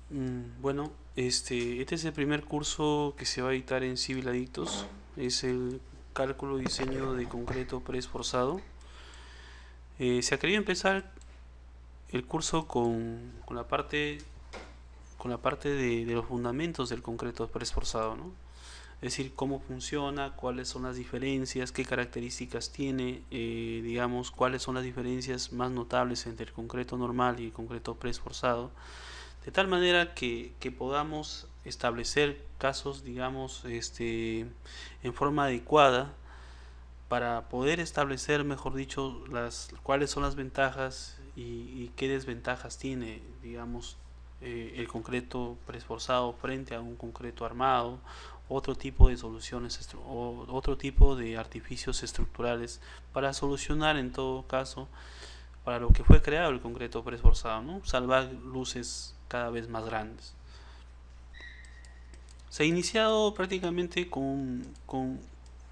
Bueno, este es el primer curso que se va a dictar en Civil Adictos. Es el cálculo y diseño de concreto preesforzado. Se ha querido empezar el curso con la parte de los fundamentos del concreto preesforzado, ¿no? Es decir, cómo funciona, cuáles son las diferencias, qué características tiene, digamos, cuáles son las diferencias más notables entre el concreto normal y el concreto preesforzado, de tal manera que podamos establecer casos, digamos, en forma adecuada para poder establecer, mejor dicho, cuáles son las ventajas y qué desventajas tiene, digamos, el concreto preesforzado frente a un concreto armado, otro tipo de soluciones o otro tipo de artificios estructurales para solucionar en todo caso para lo que fue creado el concreto preesforzado, ¿no? Salvar luces cada vez más grandes. Se ha iniciado prácticamente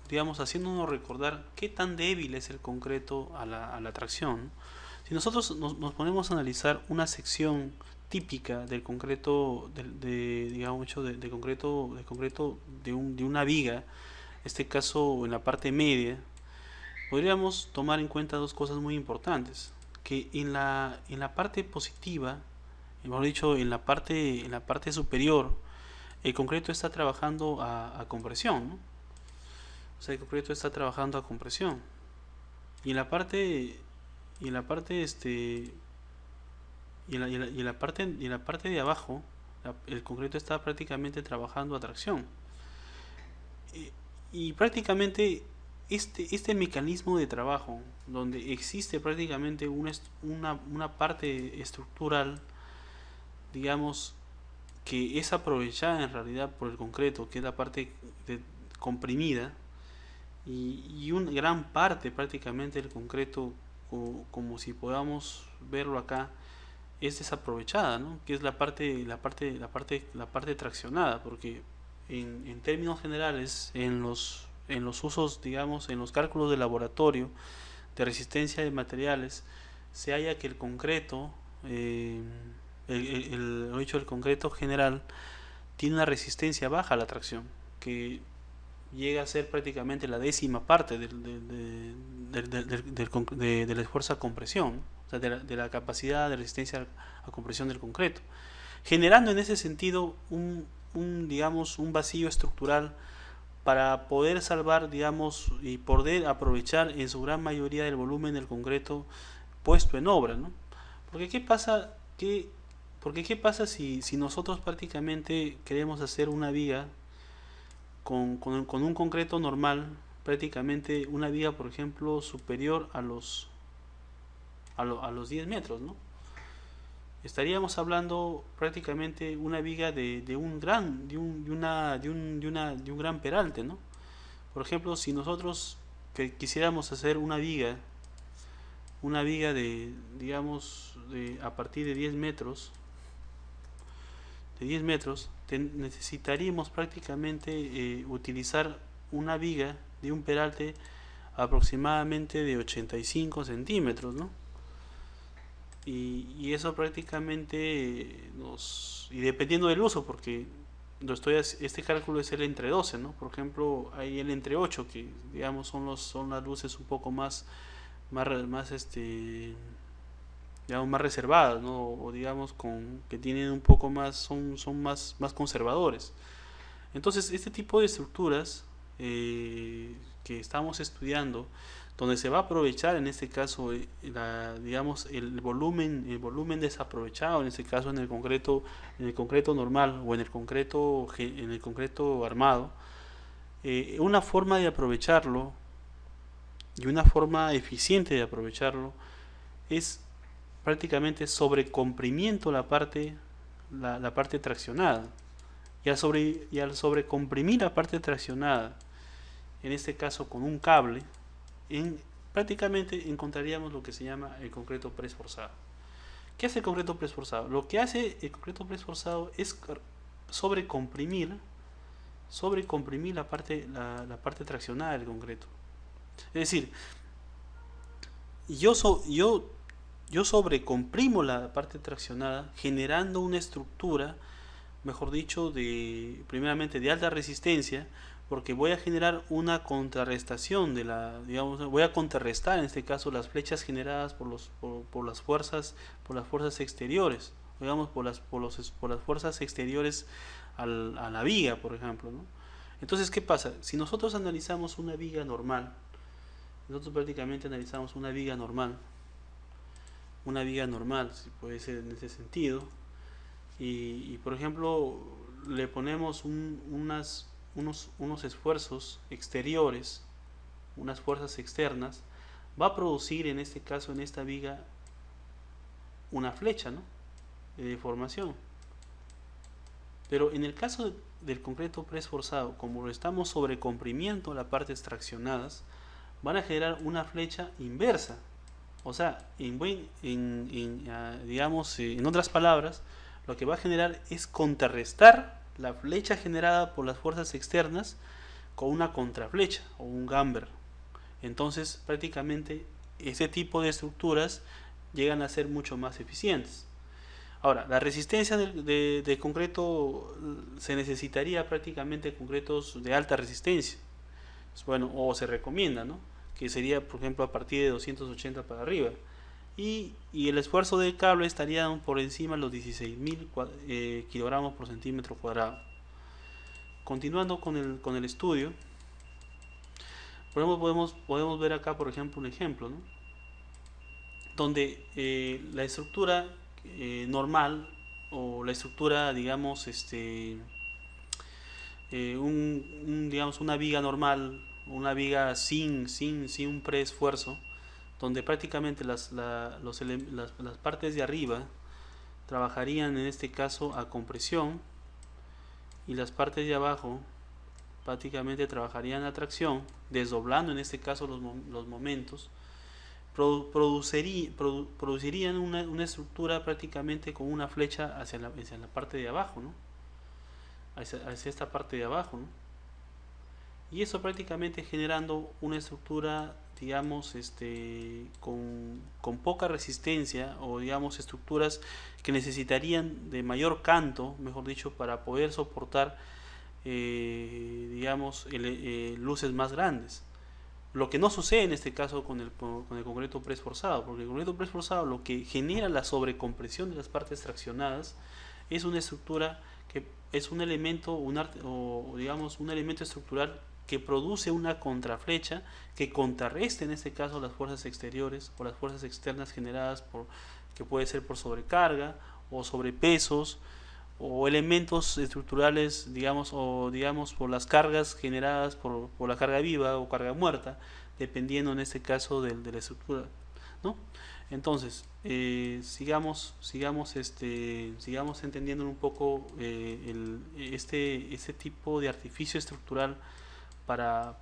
digamos, haciéndonos recordar qué tan débil es el concreto a la tracción. Si nosotros nos ponemos a analizar una sección típica del concreto, digamos, hecho de concreto de una viga, en este caso en la parte media, podríamos tomar en cuenta dos cosas muy importantes. Que en la parte positiva, mejor dicho, en la parte superior, el concreto está trabajando a compresión, ¿no? O sea, el concreto está trabajando a compresión. Y en la parte, y en la parte, y en la parte de abajo, el concreto está prácticamente trabajando a tracción. Y, y prácticamente este mecanismo de trabajo, donde existe prácticamente una parte estructural, digamos, que es aprovechada en realidad por el concreto, que es la parte comprimida, y una gran parte prácticamente del concreto, como si podamos verlo acá, es desaprovechada, ¿no? Que es la parte traccionada, porque en términos generales, en los usos, digamos, en los cálculos de laboratorio de resistencia de materiales, se halla que el concreto, el concreto general, tiene una resistencia baja a la tracción, que llega a ser prácticamente la décima parte del esfuerzo a compresión, o sea, de la capacidad de resistencia a compresión del concreto, generando en ese sentido digamos, un vacío estructural para poder salvar, digamos, y poder aprovechar en su gran mayoría del volumen del concreto puesto en obra, ¿no? Porque qué pasa, qué pasa si nosotros prácticamente queremos hacer una viga con un concreto normal, prácticamente una viga, por ejemplo, superior a los 10 metros, ¿no? Estaríamos hablando prácticamente una viga de un gran, de un gran peralte, ¿no? Por ejemplo, si nosotros quisiéramos hacer una viga de, digamos, a partir de 10 metros, necesitaríamos prácticamente utilizar una viga de un peralte aproximadamente de 85 centímetros, ¿no? Y eso prácticamente y dependiendo del uso, porque este cálculo es el entre 12, ¿no? Por ejemplo, hay el entre 8 que digamos son las luces un poco más digamos más reservadas, ¿no? O digamos que tienen un poco más, son más conservadores. Entonces, este tipo de estructuras que estamos estudiando, donde se va a aprovechar en este caso digamos el volumen desaprovechado, en este caso en el concreto normal o en el concreto armado, una forma de aprovecharlo y una forma eficiente de aprovecharlo es prácticamente sobrecomprimiendo la parte traccionada. Y al sobrecomprimir la parte traccionada, en este caso con un cable, prácticamente encontraríamos lo que se llama el concreto preesforzado. ¿Qué hace el concreto preesforzado? Lo que hace el concreto preesforzado es sobrecomprimir, sobrecomprimir la parte traccionada del concreto. Es decir, yo yo sobrecomprimo la parte traccionada generando una estructura, mejor dicho, primeramente de alta resistencia, porque voy a generar una contrarrestación digamos, voy a contrarrestar en este caso las flechas generadas por las fuerzas exteriores, digamos, por las fuerzas exteriores a la viga, por ejemplo, ¿no? Entonces, ¿qué pasa? Si nosotros analizamos una viga normal, nosotros prácticamente analizamos una viga normal, si puede ser en ese sentido, por ejemplo, le ponemos unos esfuerzos exteriores, unas fuerzas externas, va a producir en este caso, en esta viga, una flecha, ¿no?, de deformación. Pero en el caso del concreto preesforzado, como lo estamos sobrecomprimiendo las partes traccionadas, van a generar una flecha inversa. O sea, digamos, en otras palabras, lo que va a generar es contrarrestar la flecha generada por las fuerzas externas con una contraflecha o un gamber. Entonces, prácticamente, ese tipo de estructuras llegan a ser mucho más eficientes. Ahora, la resistencia de concreto, se necesitaría prácticamente concretos de alta resistencia. Bueno, o se recomienda, ¿no?, que sería, por ejemplo, a partir de 280 para arriba. Y el esfuerzo del cable estaría por encima de los 16.000 kilogramos por centímetro cuadrado. Continuando con el estudio, por ejemplo, podemos ver acá, por ejemplo, un ejemplo, ¿no?, donde la estructura normal, o la estructura, digamos, digamos, una viga normal, una viga sin un preesfuerzo, donde prácticamente las partes de arriba trabajarían en este caso a compresión y las partes de abajo prácticamente trabajarían a tracción, desdoblando en este caso los momentos, producirían una estructura prácticamente con una flecha hacia la parte de abajo, ¿no?, hacia esta parte de abajo, ¿no? Y eso prácticamente generando una estructura, digamos, con poca resistencia, o digamos estructuras que necesitarían de mayor canto, mejor dicho, para poder soportar digamos, luces más grandes. Lo que no sucede en este caso con el concreto preesforzado, porque el concreto preesforzado lo que genera la sobrecompresión de las partes traccionadas es una estructura que es un elemento, o digamos un elemento estructural que produce una contraflecha que contrarreste en este caso las fuerzas exteriores o las fuerzas externas generadas que puede ser por sobrecarga o sobrepesos o elementos estructurales, digamos, por las cargas generadas por la carga viva o carga muerta, dependiendo en este caso de la estructura, ¿no? Entonces, sigamos entendiendo un poco este tipo de artificio estructural para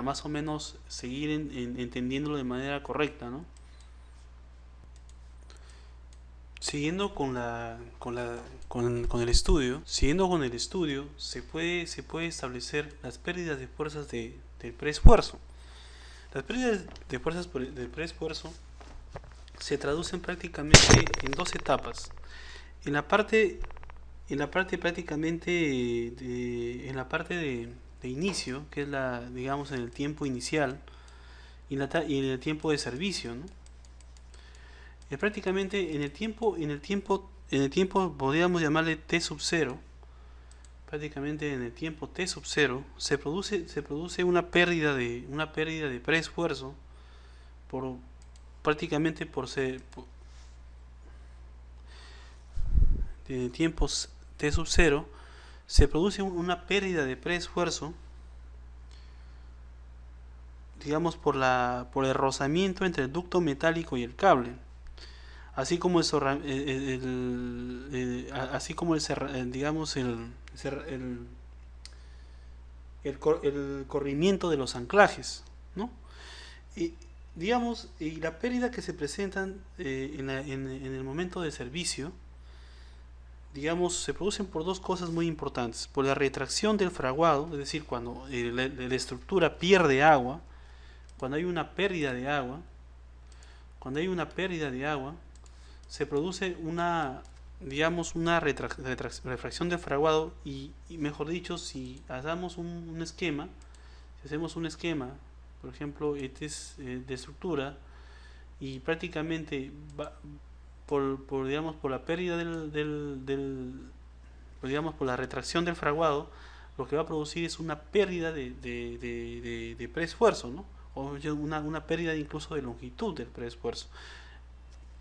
más o menos seguir entendiéndolo de manera correcta, ¿no? Siguiendo con el estudio, se puede establecer las pérdidas de fuerzas del preesfuerzo. Las pérdidas de fuerzas del preesfuerzo se traducen prácticamente en dos etapas. En la parte prácticamente en la parte de inicio, que es digamos, en el tiempo inicial, y en el tiempo de servicio, ¿no? Prácticamente en el tiempo podríamos llamarle T sub 0. Prácticamente en el tiempo T sub 0 se produce una pérdida de preesfuerzo prácticamente en tiempos T sub 0 se produce una pérdida de preesfuerzo, digamos, por el rozamiento entre el ducto metálico y el cable, así como digamos el corrimiento de los anclajes, ¿no? Y digamos, y la pérdida que se presentan en el momento de servicio, digamos, se producen por dos cosas muy importantes: por la retracción del fraguado, es decir, cuando la estructura pierde agua, cuando hay una pérdida de agua, cuando hay una pérdida de agua, se produce una, digamos, una refracción del fraguado y mejor dicho, si hacemos un esquema, si hacemos un esquema, por ejemplo, este es de estructura y prácticamente va, digamos, por la pérdida digamos, por la retracción del fraguado, lo que va a producir es una pérdida de preesfuerzo, ¿no? O una pérdida incluso de longitud del preesfuerzo.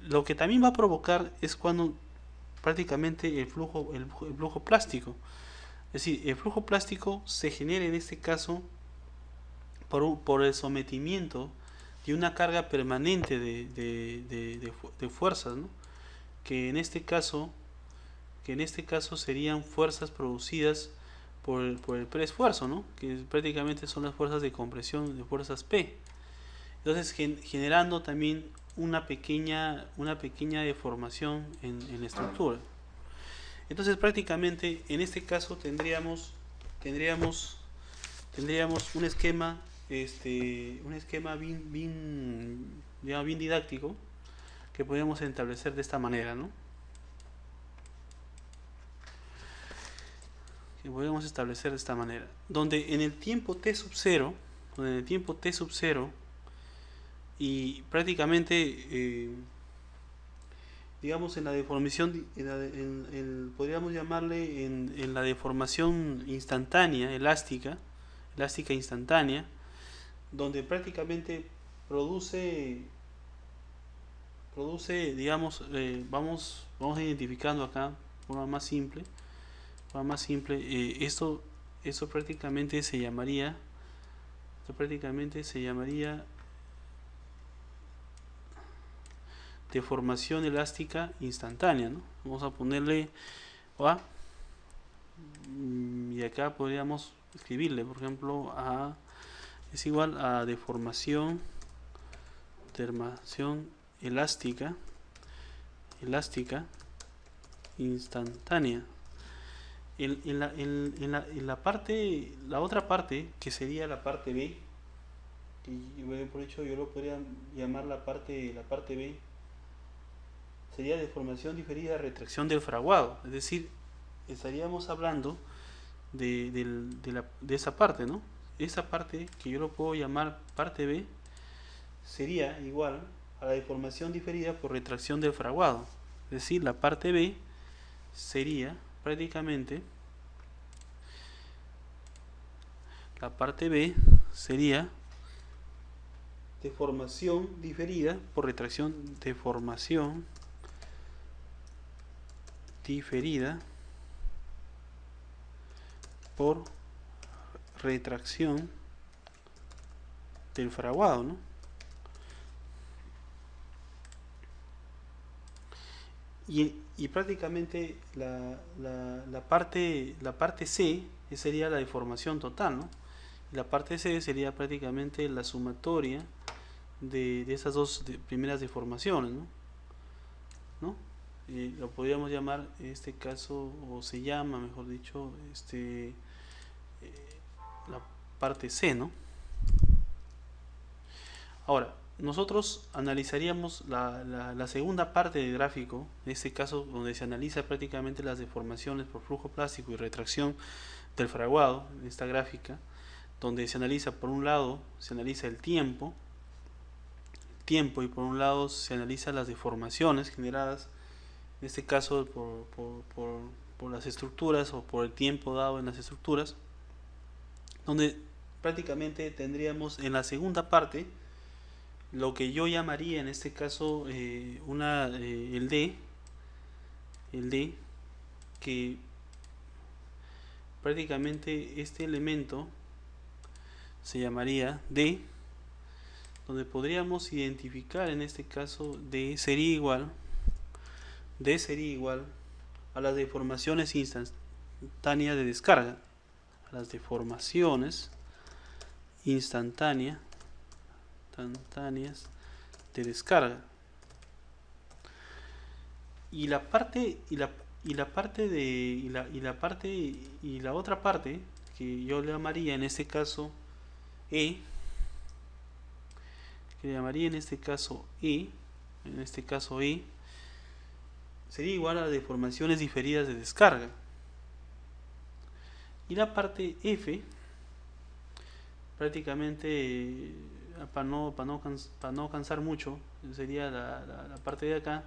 Lo que también va a provocar es cuando prácticamente el flujo plástico. Es decir, el flujo plástico se genera en este caso por el sometimiento de una carga permanente de fuerzas, ¿no? que en este caso serían fuerzas producidas por el preesfuerzo, ¿no? Que prácticamente son las fuerzas de compresión de fuerzas P. Entonces generando también una pequeña deformación en la estructura. Entonces prácticamente en este caso tendríamos un esquema bien didáctico que podemos establecer de esta manera, ¿no? Que podemos establecer de esta manera, donde en el tiempo t sub 0, y prácticamente digamos en la deformación, podríamos llamarle en la deformación instantánea, elástica instantánea, donde prácticamente produce digamos, vamos identificando acá de forma más simple, esto prácticamente se llamaría deformación elástica instantánea, ¿no? Vamos a ponerle A y acá podríamos escribirle, por ejemplo, A es igual a deformación elástica instantánea. En la otra parte, que sería la parte B, y por hecho yo lo podría llamar la parte B, sería deformación diferida de retracción del fraguado. Es decir, estaríamos hablando de esa parte, ¿no? Esa parte, que yo lo puedo llamar parte B, sería igual a la deformación diferida por retracción del fraguado. Es decir, la parte B sería prácticamente deformación diferida por retracción, por retracción del fraguado, ¿no? Y prácticamente la parte C sería la deformación total, ¿no? Y la parte C sería prácticamente la sumatoria de esas dos primeras deformaciones, ¿no? Lo podríamos llamar en este caso, o se llama, mejor dicho, la parte C, ¿no? Ahora, nosotros analizaríamos la segunda parte del gráfico, en este caso donde se analiza prácticamente las deformaciones por flujo plástico y retracción del fraguado, en esta gráfica, donde se analiza, por un lado, se analiza el tiempo, y por un lado se analiza las deformaciones generadas, en este caso por las estructuras o por el tiempo dado en las estructuras, donde prácticamente tendríamos en la segunda parte lo que yo llamaría en este caso el D, que prácticamente este elemento se llamaría D, donde podríamos identificar en este caso D sería igual a las deformaciones instantáneas de descarga, a las deformaciones instantáneas de descarga. Y la otra parte que yo le llamaría en este caso E, en este caso I, sería igual a deformaciones diferidas de descarga. Y la parte F, prácticamente, para no cansar mucho, sería la parte de acá.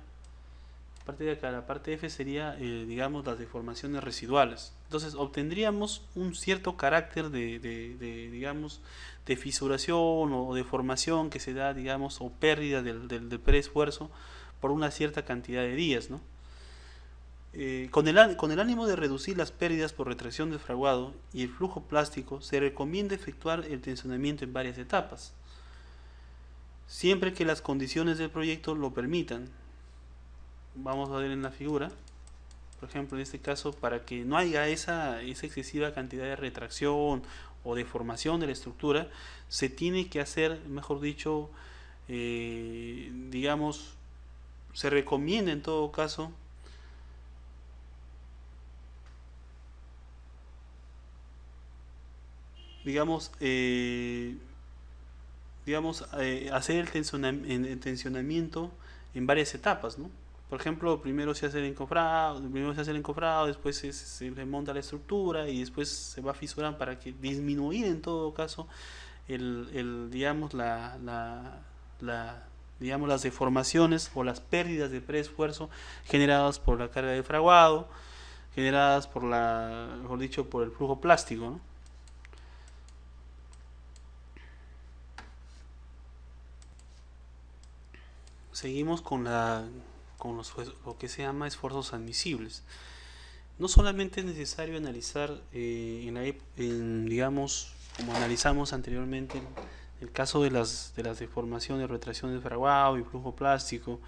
La parte F sería, digamos, las deformaciones residuales. Entonces obtendríamos un cierto carácter digamos, de fisuración o deformación que se da, digamos, o pérdida del preesfuerzo por una cierta cantidad de días, ¿no? Con el ánimo de reducir las pérdidas por retracción del fraguado y el flujo plástico, se recomienda efectuar el tensionamiento en varias etapas, siempre que las condiciones del proyecto lo permitan. Vamos a ver en la figura, por ejemplo, en este caso, para que no haya esa excesiva cantidad de retracción o deformación de la estructura, se tiene que hacer, mejor dicho, digamos, se recomienda en todo caso digamos, hacer el tensionamiento en varias etapas, ¿no? Por ejemplo, primero se hace el encofrado, después se remonta la estructura y después se va a fisurar para que disminuir en todo caso digamos, digamos, las deformaciones o las pérdidas de preesfuerzo generadas por la carga de fraguado, generadas mejor dicho, por el flujo plástico, ¿no? Seguimos con lo que se llama esfuerzos admisibles. No solamente es necesario analizar, digamos, como analizamos anteriormente, el caso de las deformaciones, retracción del fraguado y flujo plástico,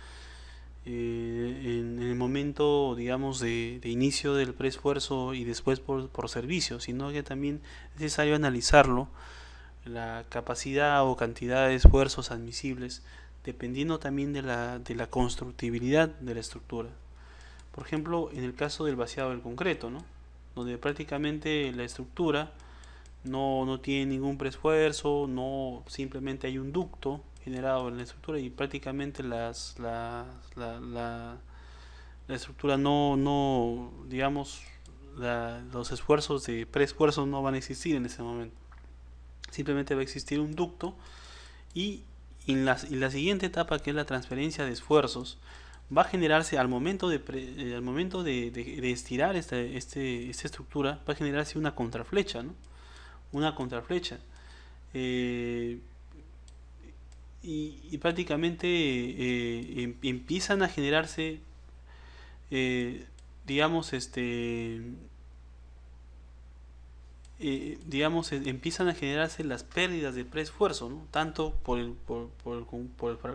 en el momento, digamos, de inicio del preesfuerzo y después por servicio, sino que también es necesario analizarlo, la capacidad o cantidad de esfuerzos admisibles, dependiendo también de la constructibilidad de la estructura. Por ejemplo, en el caso del vaciado del concreto, ¿no? Donde prácticamente la estructura no tiene ningún preesfuerzo, no, simplemente hay un ducto generado en la estructura y prácticamente la estructura digamos, los esfuerzos de preesfuerzos no van a existir en ese momento. Simplemente va a existir un ducto y en la siguiente etapa, que es la transferencia de esfuerzos, va a generarse al momento de estirar esta estructura, va a generarse una contraflecha, ¿no? Una contraflecha. Y prácticamente empiezan a generarse, digamos, empiezan a generarse las pérdidas de preesfuerzo, ¿no? Tanto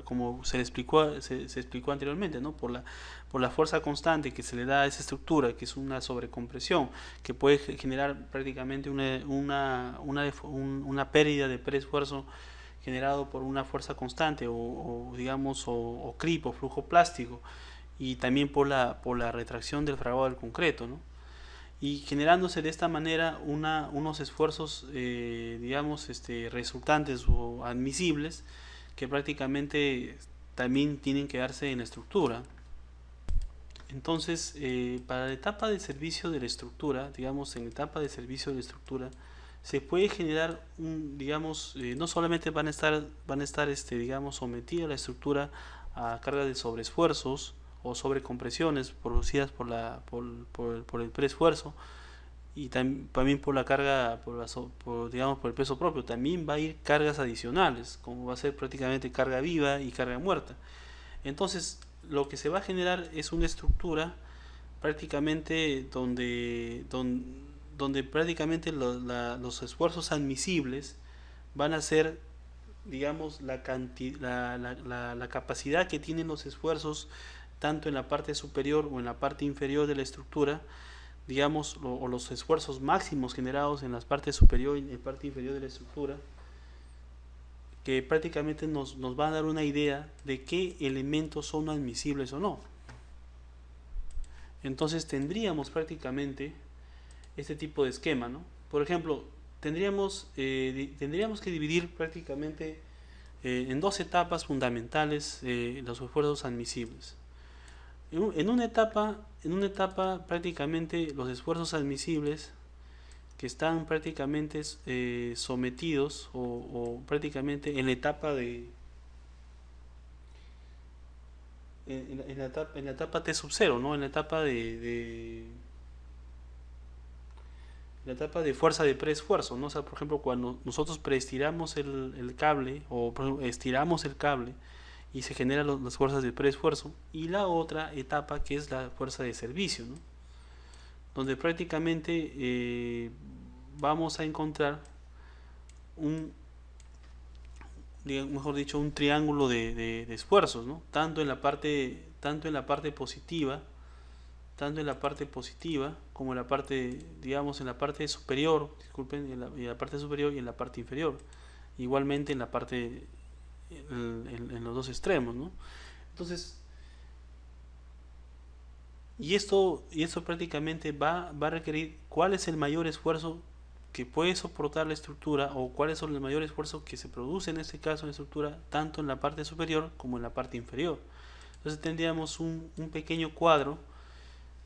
como se explicó anteriormente, ¿no? Por la fuerza constante que se le da a esa estructura, que es una sobrecompresión, que puede generar prácticamente una pérdida de preesfuerzo generado por una fuerza constante digamos, o creep o flujo plástico, y también por la retracción del fraguado del concreto, ¿no? Y generándose de esta manera unos esfuerzos, digamos, resultantes o admisibles, que prácticamente también tienen que darse en la estructura. Entonces, para la etapa de servicio de la estructura, digamos, en la etapa de servicio de la estructura, se puede generar digamos, no solamente van a estar digamos, sometida la estructura a carga de sobreesfuerzos o sobrecompresiones producidas por el preesfuerzo, y también por la carga, digamos, por el peso propio. También va a ir cargas adicionales, como va a ser prácticamente carga viva y carga muerta. Entonces, lo que se va a generar es una estructura prácticamente donde prácticamente los esfuerzos admisibles van a ser, digamos, la capacidad que tienen los esfuerzos tanto en la parte superior o en la parte inferior de la estructura, digamos, o los esfuerzos máximos generados en la parte superior y en la parte inferior de la estructura, que prácticamente nos va a dar una idea de qué elementos son admisibles o no. Entonces tendríamos prácticamente este tipo de esquema, ¿no? Por ejemplo, tendríamos que dividir prácticamente en dos etapas fundamentales los esfuerzos admisibles. En una etapa prácticamente los esfuerzos admisibles que están prácticamente sometidos o prácticamente en la etapa de en la etapa T sub 0, ¿no? En la etapa de fuerza de preesfuerzo, ¿no? O sea, por ejemplo, cuando nosotros preestiramos el cable o por ejemplo, estiramos el cable y se generan las fuerzas de preesfuerzo, y la otra etapa que es la fuerza de servicio, ¿no? Donde prácticamente vamos a encontrar un, mejor dicho, un triángulo de esfuerzos, ¿no? Tanto en la parte positiva como en la parte, digamos, en la parte superior, disculpen, en la parte superior y en la parte inferior. Igualmente en la parte, en los dos extremos, ¿no? Entonces, y esto prácticamente va a requerir cuál es el mayor esfuerzo que puede soportar la estructura o cuáles son el mayor esfuerzo que se produce en este caso en la estructura, tanto en la parte superior como en la parte inferior. Entonces tendríamos un pequeño cuadro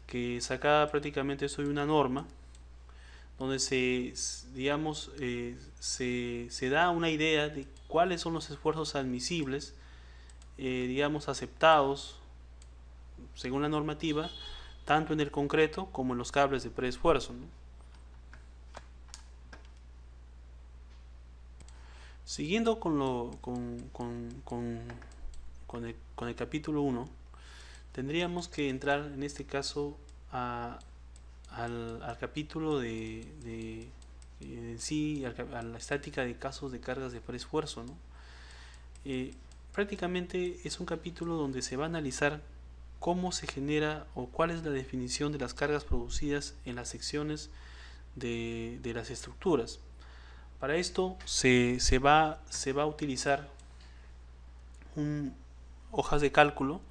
que sacada prácticamente esto de una norma, donde digamos, se da una idea de cuáles son los esfuerzos admisibles, digamos, aceptados según la normativa, tanto en el concreto como en los cables de preesfuerzo, ¿no? Siguiendo con el capítulo 1, tendríamos que entrar en este caso al capítulo en sí, a la estática de casos de cargas de preesfuerzo, ¿no? Prácticamente es un capítulo donde se va a analizar cómo se genera o cuál es la definición de las cargas producidas en las secciones de las estructuras. Para esto se va a utilizar hojas de cálculo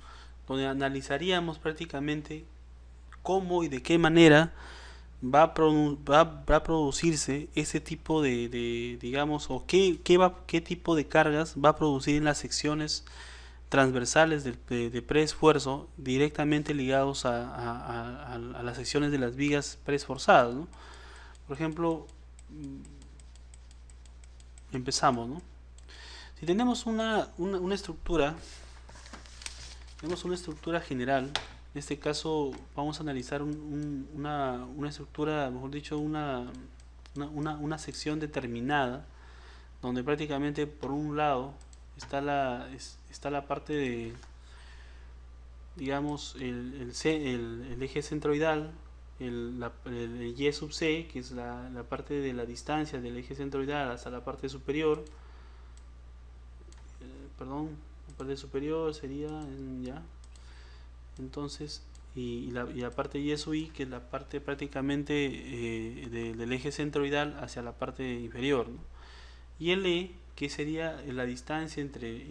donde analizaríamos prácticamente cómo y de qué manera va a producirse ese tipo digamos, o qué tipo de cargas va a producir en las secciones transversales de preesfuerzo directamente ligados a las secciones de las vigas preesforzadas, ¿no? Por ejemplo, empezamos, ¿no? Si tenemos una estructura, tenemos una estructura general. En este caso vamos a analizar una estructura, mejor dicho, una sección determinada, donde prácticamente por un lado está la parte de, digamos, el eje centroidal, el Y sub C, que es la parte de la distancia del eje centroidal hasta la parte superior, perdón, la parte superior sería, ya, entonces, y la parte Y sub I, que es la parte prácticamente del eje centroidal hacia la parte inferior, ¿no? Y el E, que sería la distancia entre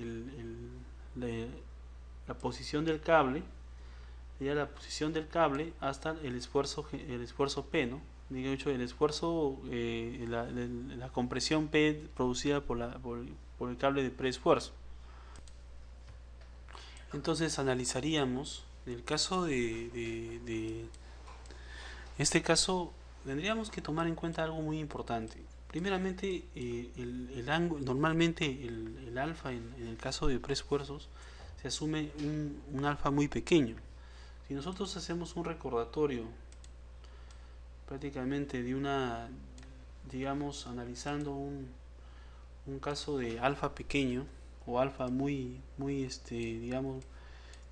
la posición del cable, sería la posición del cable hasta el esfuerzo P, ¿no? Digo, hecho, el esfuerzo, la compresión P producida por el cable de preesfuerzo. Entonces analizaríamos el caso en este caso tendríamos que tomar en cuenta algo muy importante. Primeramente, el ángulo, normalmente el alfa en el caso de preesfuerzos se asume un alfa muy pequeño. Si nosotros hacemos un recordatorio prácticamente digamos, analizando un caso de alfa pequeño o alfa muy, muy, digamos,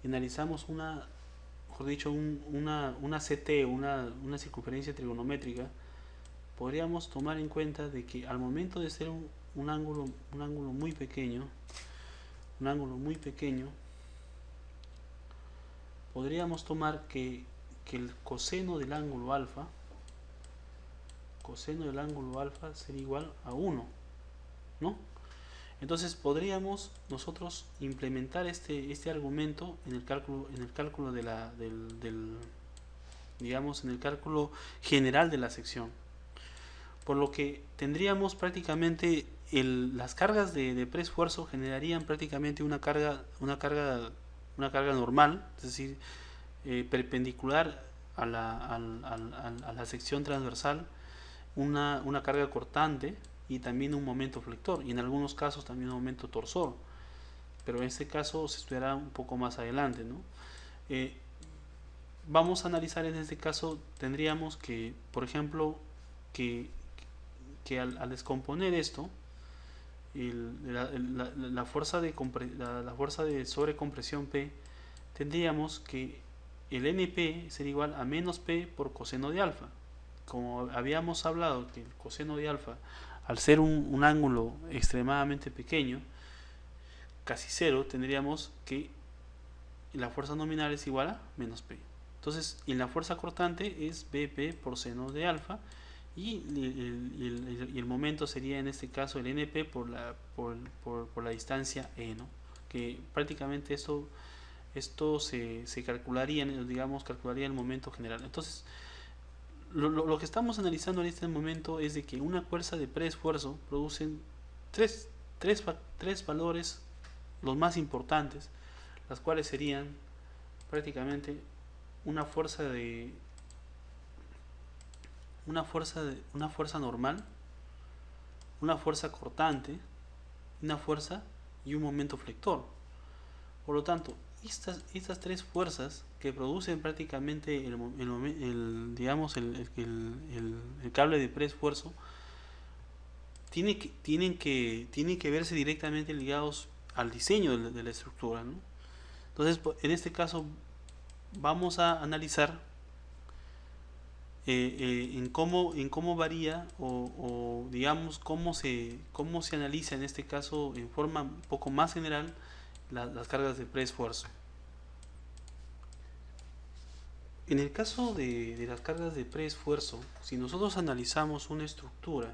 y analizamos mejor dicho, una CT, una circunferencia trigonométrica, podríamos tomar en cuenta de que al momento de ser un ángulo muy pequeño, podríamos tomar que el coseno del ángulo alfa sería igual a 1, ¿no? Entonces podríamos nosotros implementar este argumento en el cálculo digamos, en el cálculo general de la sección. Por lo que tendríamos prácticamente las cargas de pre-esfuerzo generarían prácticamente una carga normal, es decir, perpendicular a la sección transversal, una carga cortante y también un momento flector, y en algunos casos también un momento torsor, pero en este caso se estudiará un poco más adelante, ¿no? Vamos a analizar en este caso, tendríamos que, por ejemplo, que al descomponer esto, la fuerza la fuerza de sobrecompresión P, tendríamos que el NP sería igual a menos P por coseno de alfa. Como habíamos hablado que el coseno de alfa, al ser un ángulo extremadamente pequeño, casi cero, tendríamos que la fuerza nominal es igual a menos P. Entonces, y la fuerza cortante es BP por seno de alfa, y el momento sería en este caso el NP por la distancia E, ¿no? Que prácticamente esto se calcularía, digamos, calcularía el momento general. Entonces, lo que estamos analizando en este momento es de que una fuerza de preesfuerzo producen tres valores, los más importantes, las cuales serían prácticamente una fuerza normal, una fuerza cortante, una fuerza y un momento flector. Por lo tanto, estas tres fuerzas que producen prácticamente digamos el cable de preesfuerzo tienen que verse directamente ligados al diseño de la estructura, ¿no? Entonces, en este caso vamos a analizar en cómo varía o digamos cómo se analiza en este caso en forma un poco más general las cargas de preesfuerzo. En el caso de las cargas de preesfuerzo, si nosotros analizamos una estructura,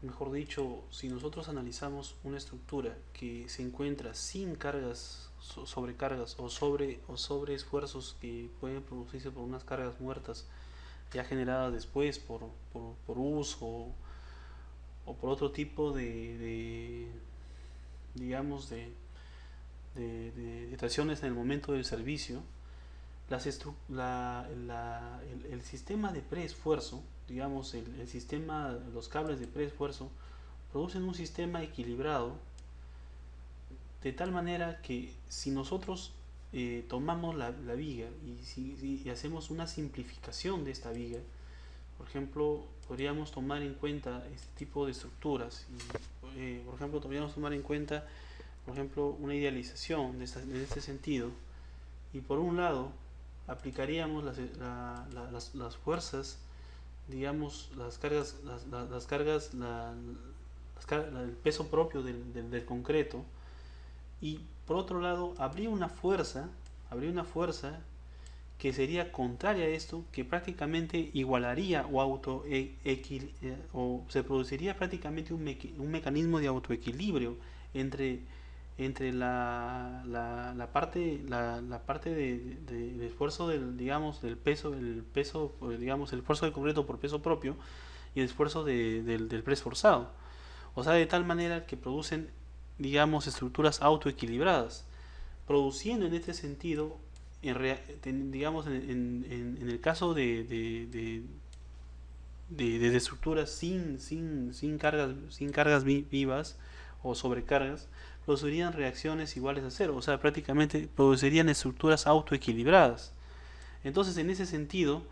mejor dicho, si nosotros analizamos una estructura que se encuentra sin cargas, sobrecargas o sobre esfuerzos que pueden producirse por unas cargas muertas ya generadas después por uso o por otro tipo digamos de estaciones en el momento del servicio, el sistema de preesfuerzo, digamos el sistema, los cables de preesfuerzo producen un sistema equilibrado de tal manera que si nosotros tomamos la viga y hacemos una simplificación de esta viga, por ejemplo, podríamos tomar en cuenta este tipo de estructuras y, por ejemplo, podríamos tomar en cuenta, por ejemplo, una idealización de este sentido, y por un lado aplicaríamos las fuerzas, digamos, el peso propio del concreto, y por otro lado habría una fuerza que sería contraria a esto, que prácticamente igualaría o se produciría prácticamente un mecanismo de autoequilibrio entre la parte de esfuerzo digamos del peso, digamos el esfuerzo del concreto por peso propio y el esfuerzo del preesforzado, o sea, de tal manera que producen, digamos, estructuras autoequilibradas, produciendo en este sentido, digamos, en el caso de estructuras sin cargas vivas o sobrecargas, producirían reacciones iguales a cero, o sea, prácticamente producirían estructuras autoequilibradas. Entonces, en ese sentido,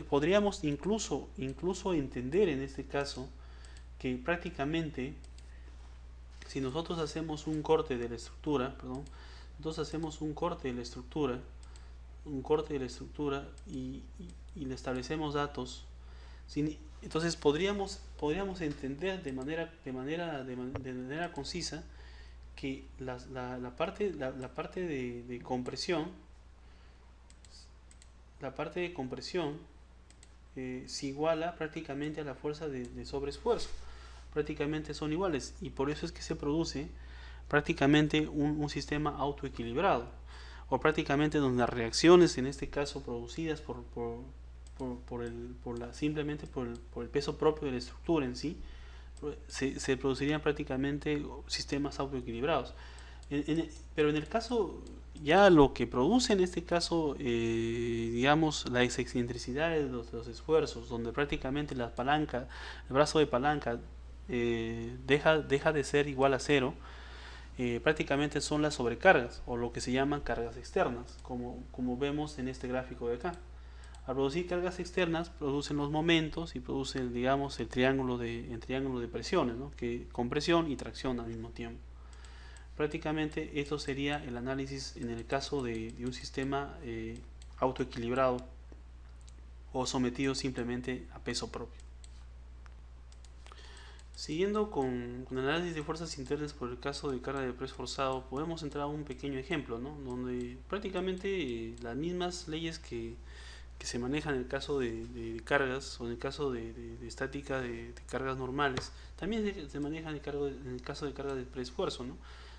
podríamos incluso entender en este caso que prácticamente, si nosotros hacemos un corte de la estructura, entonces hacemos un corte de la estructura, y le establecemos datos, entonces podríamos entender de manera concisa que la parte de compresión, se iguala prácticamente a la fuerza de sobreesfuerzo, prácticamente son iguales, y por eso es que se produce prácticamente un sistema autoequilibrado, o prácticamente donde las reacciones, en este caso producidas simplemente por el peso propio de la estructura en sí, se producirían prácticamente sistemas autoequilibrados. Pero en el caso, ya lo que produce en este caso, digamos, la excentricidad de los esfuerzos, donde prácticamente la palanca, el brazo de palanca deja de ser igual a cero, prácticamente son las sobrecargas, o lo que se llaman cargas externas, como vemos en este gráfico de acá. Al producir cargas externas, producen los momentos y producen, digamos, el triángulo de presiones, ¿no? Que compresión y tracción al mismo tiempo. Prácticamente esto sería el análisis en el caso de un sistema autoequilibrado o sometido simplemente a peso propio. Siguiendo con el análisis de fuerzas internas por el caso de carga de press forzado, podemos entrar a un pequeño ejemplo, ¿no? Donde prácticamente las mismas leyes que se manejan en el caso de cargas o en el caso de estática de cargas normales, también se manejan en el caso de carga de preesfuerzo, ¿no?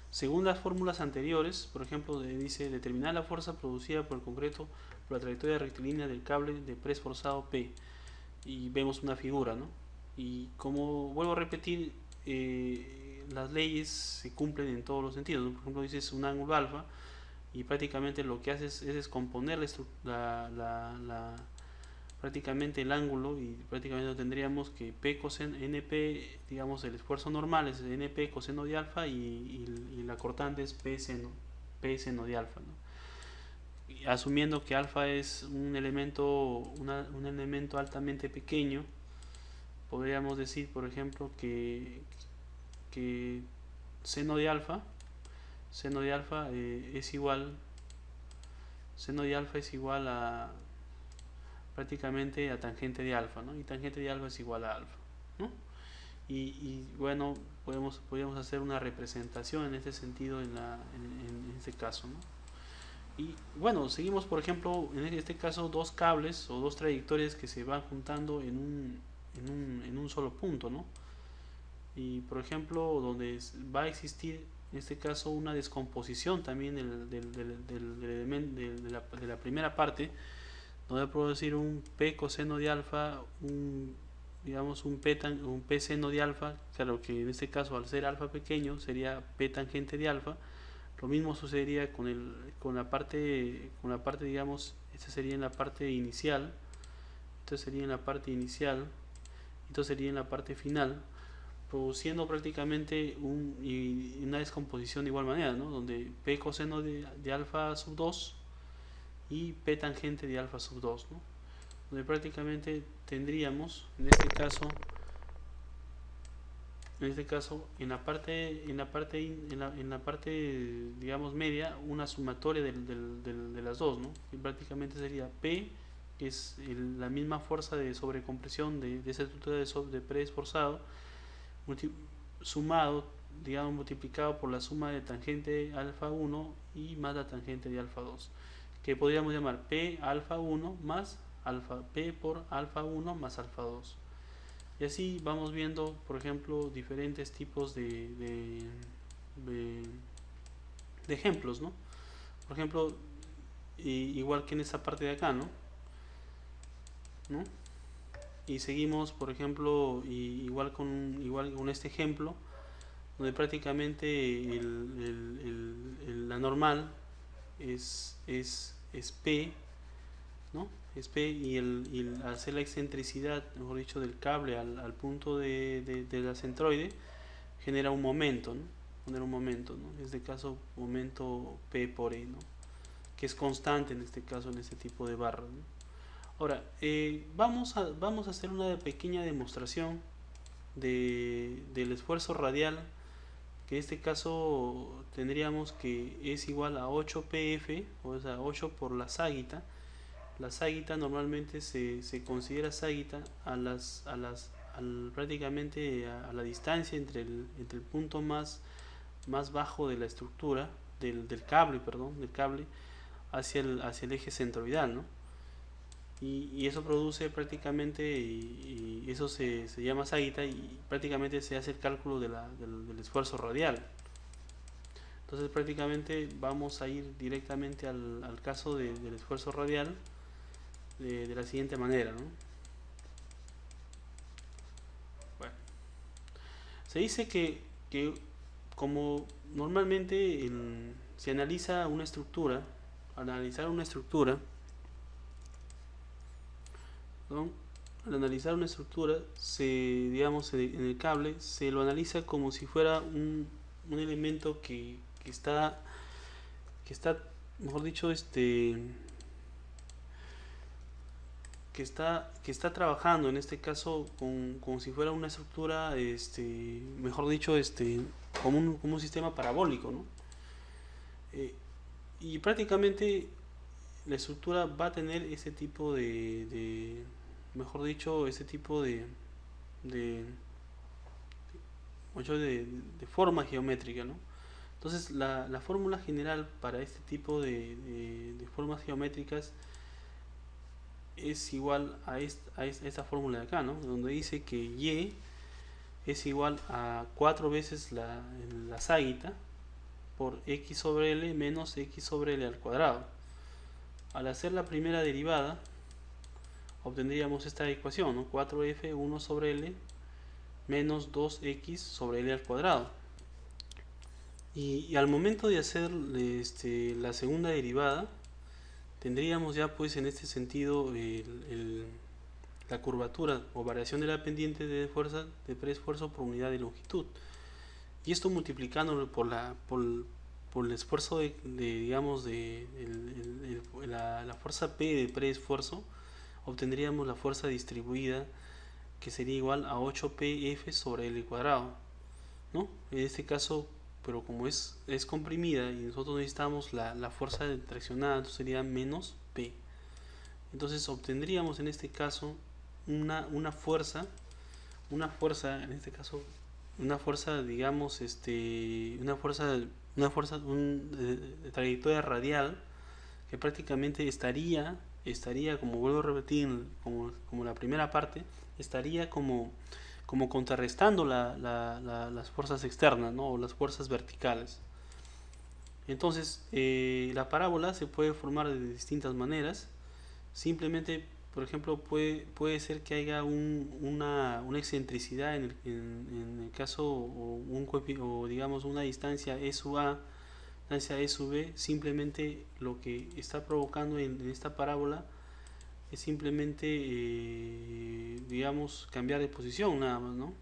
Según las fórmulas anteriores, por ejemplo, dice determinar la fuerza producida por el concreto por la trayectoria rectilínea del cable de press forzado P. Y vemos una figura, ¿no? Y como vuelvo a repetir, las leyes se cumplen en todos los sentidos, ¿no? Por ejemplo, dices un ángulo alfa y prácticamente lo que haces es descomponer prácticamente el ángulo, y prácticamente tendríamos que P coseno NP, digamos el esfuerzo normal es NP coseno de alfa y la cortante es P seno de alfa, ¿no? Y asumiendo que alfa es un elemento altamente pequeño, podríamos decir por ejemplo que seno de alfa es igual a prácticamente a tangente de alfa, ¿no? Y tangente de alfa es igual a alfa, ¿no? Y bueno, podríamos hacer una representación en este sentido en este caso, ¿no? Y bueno, seguimos por ejemplo en este caso dos cables o dos trayectorias que se van juntando en un solo punto, ¿no? Y por ejemplo donde va a existir en este caso una descomposición también de la primera parte, donde puedo decir un P coseno de alfa, digamos un P seno de alfa, claro que en este caso al ser alfa pequeño sería P tangente de alfa. Lo mismo sucedería con la parte digamos, esta sería en la parte inicial, esto sería en la parte inicial, esto sería en la parte final, produciendo prácticamente una descomposición de igual manera, ¿no? Donde P coseno de alfa sub 2 y P tangente de alfa sub 2, ¿no? Donde prácticamente tendríamos en este caso en la parte digamos media una sumatoria de las dos, ¿no? Y prácticamente sería P, que es la misma fuerza de sobrecompresión de esa estructura de preesforzado, sumado, digamos, multiplicado por la suma de tangente alfa 1 y más la tangente de alfa 2, que podríamos llamar P alfa 1 más alfa, P por alfa 1 más alfa 2. Y así vamos viendo, por ejemplo, diferentes tipos de ejemplos, ¿no? Por ejemplo, igual que en esta parte de acá, ¿no? Y seguimos, por ejemplo, igual con este ejemplo, donde prácticamente la normal es P, ¿no? Es P, y al hacer la excentricidad, mejor dicho, del cable al punto de la centroide, genera un momento, ¿no? En este caso, momento P por E, ¿no? Que es constante en este caso, en este tipo de barras, ¿no? Ahora, vamos a hacer una pequeña demostración del esfuerzo radial, que en este caso tendríamos que es igual a 8pf, o sea, 8 por la ságuita. La ságuita normalmente se considera ságuita prácticamente a la distancia entre el punto más bajo de la estructura, del cable, hacia el eje centroidal, ¿no? Y eso produce prácticamente, y eso se llama ságuita, y prácticamente se hace el cálculo del esfuerzo radial. Entonces prácticamente vamos a ir directamente al caso del esfuerzo radial de la siguiente manera, ¿no? Bueno, Se dice que como normalmente se analiza una estructura, al analizar una estructura, ¿no? Al analizar una estructura, digamos, en el cable, se lo analiza como si fuera un elemento que está, mejor dicho, que está trabajando en este caso como si fuera una estructura, mejor dicho, como un sistema parabólico, ¿no? Eh, y prácticamente la estructura va a tener ese tipo mejor dicho, ese tipo de, de forma geométrica, ¿no? Entonces la fórmula general para este tipo de formas geométricas es igual a esta fórmula de acá, ¿no? Donde dice que y es igual a 4 veces la ságuita por x sobre l menos x sobre l al cuadrado. Al hacer la primera derivada obtendríamos esta ecuación, ¿no? 4f 1 sobre l menos 2x sobre l al cuadrado. Y al momento de hacer la segunda derivada, tendríamos ya pues en este sentido la curvatura o variación de la pendiente de fuerza de preesfuerzo por unidad de longitud. Y esto multiplicándolo por el esfuerzo digamos, la fuerza P de preesfuerzo, obtendríamos la fuerza distribuida que sería igual a 8pf sobre L cuadrado, ¿no? En este caso, pero como es comprimida y nosotros necesitamos la fuerza traccionada, entonces sería menos P. Entonces obtendríamos en este caso una fuerza, en este caso, una fuerza, digamos, de trayectoria radial que prácticamente estaría, como vuelvo a repetir, como la primera parte, estaría como contrarrestando las fuerzas externas, ¿no? O las fuerzas verticales. Entonces, la parábola se puede formar de distintas maneras. Simplemente, por ejemplo, puede ser que haya una excentricidad en el caso, o digamos una distancia E sub A, distancia E sub B. Simplemente lo que está provocando en esta parábola es simplemente, digamos, cambiar de posición nada más, ¿no?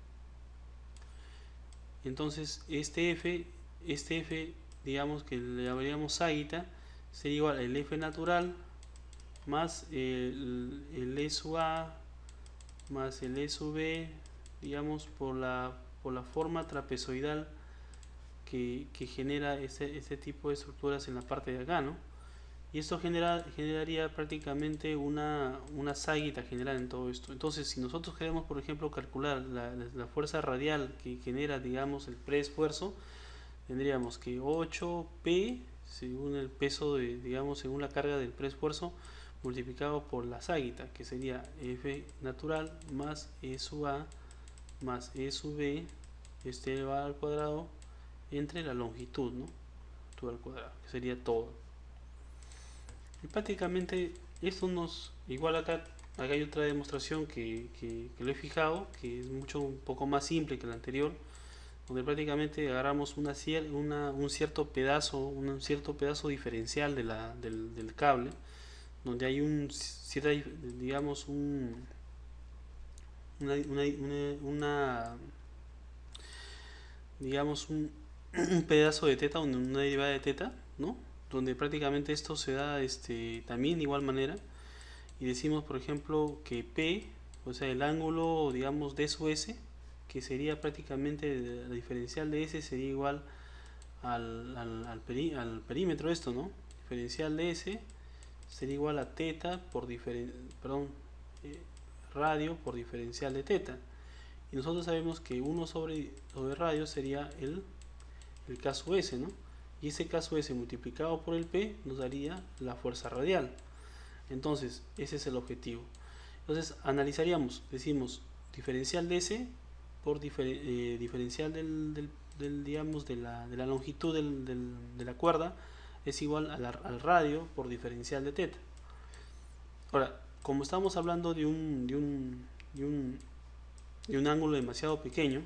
Entonces este F, digamos que le llamaríamos ságuita, sería igual al F natural más el E sub A más el E sub B, digamos, por la forma trapezoidal que genera ese tipo de estructuras en la parte de acá, ¿no? Y esto generaría prácticamente una ságuita general en todo esto. Entonces, si nosotros queremos, por ejemplo, calcular la fuerza radial que genera, digamos, el preesfuerzo, tendríamos que 8P, según el peso, digamos, según la carga del preesfuerzo, multiplicado por la ságuita, que sería F natural más E sub A más E sub B, elevado al cuadrado, entre la longitud, ¿no? Todo al cuadrado, que sería todo. Y prácticamente esto igual acá hay otra demostración que lo he fijado, que es un poco más simple que la anterior, donde prácticamente agarramos un cierto pedazo diferencial del cable, donde hay digamos, digamos un pedazo de teta, una derivada de teta, ¿no? Donde prácticamente esto se da también de igual manera, y decimos, por ejemplo, que P, o sea, el ángulo, digamos, D sub S, que sería prácticamente la diferencial de S, sería igual al perímetro de esto, ¿no? Diferencial de S sería igual a teta por radio por diferencial de teta. Y nosotros sabemos que 1 sobre radio sería el caso S, ¿no? Y ese caso S multiplicado por el P nos daría la fuerza radial. Entonces, ese es el objetivo. Entonces, analizaríamos, decimos, diferencial de S por diferencial digamos, de la longitud de la cuerda es igual al radio por diferencial de teta. Ahora, como estamos hablando de un ángulo demasiado pequeño,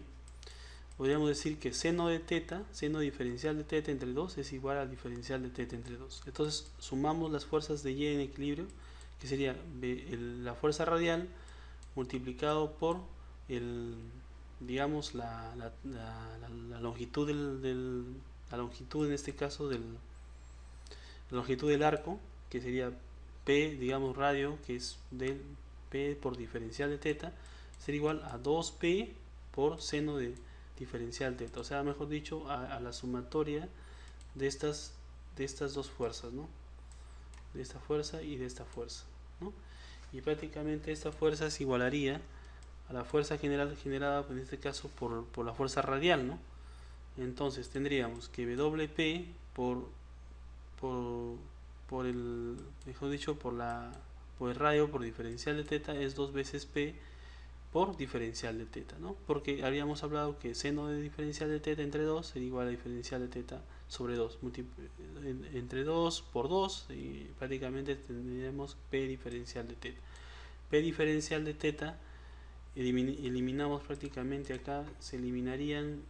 podríamos decir que seno de teta, seno diferencial de teta entre 2 es igual al diferencial de teta entre 2. Entonces sumamos las fuerzas de Y en equilibrio, que sería la fuerza radial multiplicado por digamos la longitud la longitud en este caso la longitud del arco, que sería P, digamos radio, que es del P por diferencial de teta, sería igual a 2P por seno de diferencial teta, o sea, mejor dicho, a la sumatoria de estas dos fuerzas, ¿no? De esta fuerza y de esta fuerza, ¿no? Y prácticamente esta fuerza se igualaría a la fuerza generada en este caso por la fuerza radial, ¿no? Entonces tendríamos que WP por el, mejor dicho, por el radio por diferencial de teta es 2 veces P por diferencial de teta, ¿no? Porque habíamos hablado que seno de diferencial de teta entre 2 sería igual a diferencial de teta sobre 2, entre 2 por 2 y prácticamente tendríamos P diferencial de teta. P diferencial de teta eliminamos prácticamente acá, se eliminarían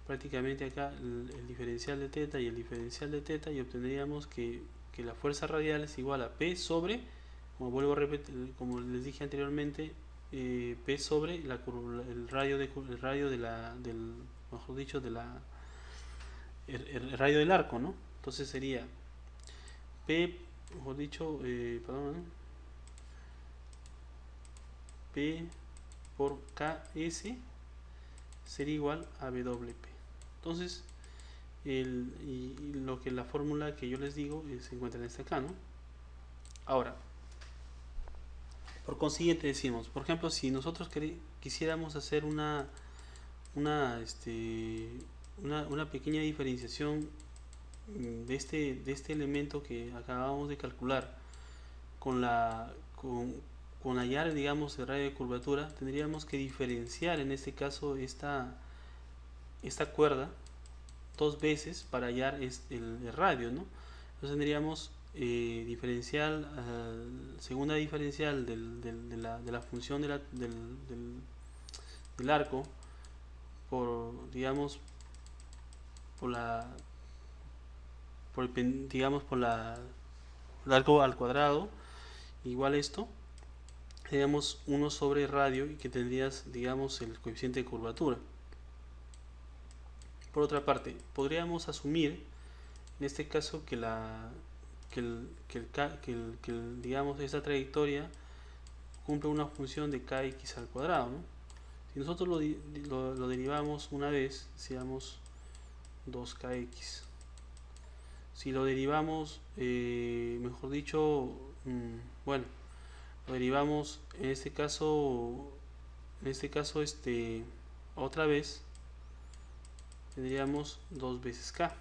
prácticamente acá el diferencial de teta y el diferencial de teta, y obtendríamos que la fuerza radial es igual a P sobre, como vuelvo a repetir, como les dije anteriormente, P sobre el radio del, mejor dicho, el radio del arco, ¿no? Entonces sería P, mejor dicho, perdón, P por KS sería igual a WP. Entonces, lo que la fórmula que yo les digo se encuentra en esta acá, ¿no? Ahora, por consiguiente decimos, por ejemplo, si nosotros quisiéramos hacer una pequeña diferenciación de este elemento que acabamos de calcular con hallar, digamos, el radio de curvatura, tendríamos que diferenciar en este caso esta cuerda 2 veces para hallar el radio, ¿no? Entonces tendríamos diferencial, segunda diferencial de la función del arco por, digamos, digamos, por el arco al cuadrado, igual esto, tendríamos 1 sobre radio, y que tendrías, digamos, el coeficiente de curvatura. Por otra parte, podríamos asumir en este caso que digamos, esta trayectoria cumple una función de kx al cuadrado, ¿no? Si nosotros lo derivamos una vez, decíamos 2kx. Si lo derivamos, mejor dicho, bueno, lo derivamos en este caso otra vez, tendríamos 2 veces k,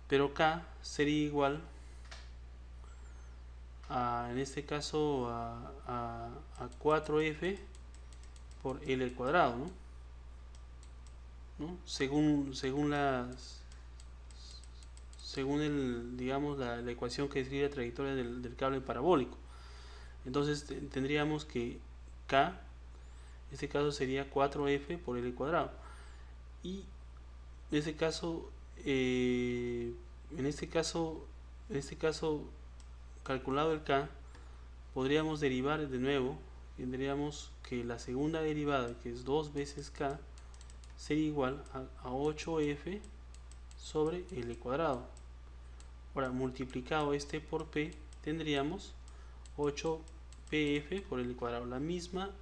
pero k sería igual en este caso a 4f por L al cuadrado, ¿no? Según digamos, la ecuación que describe la trayectoria del cable parabólico. Entonces tendríamos que K, en este caso sería 4f por L al cuadrado. Y en este caso, calculado el K, podríamos derivar de nuevo. Tendríamos que la segunda derivada, que es 2 veces K, sería igual a 8f sobre L cuadrado. Ahora, multiplicado por P, tendríamos 8pf por L cuadrado, la misma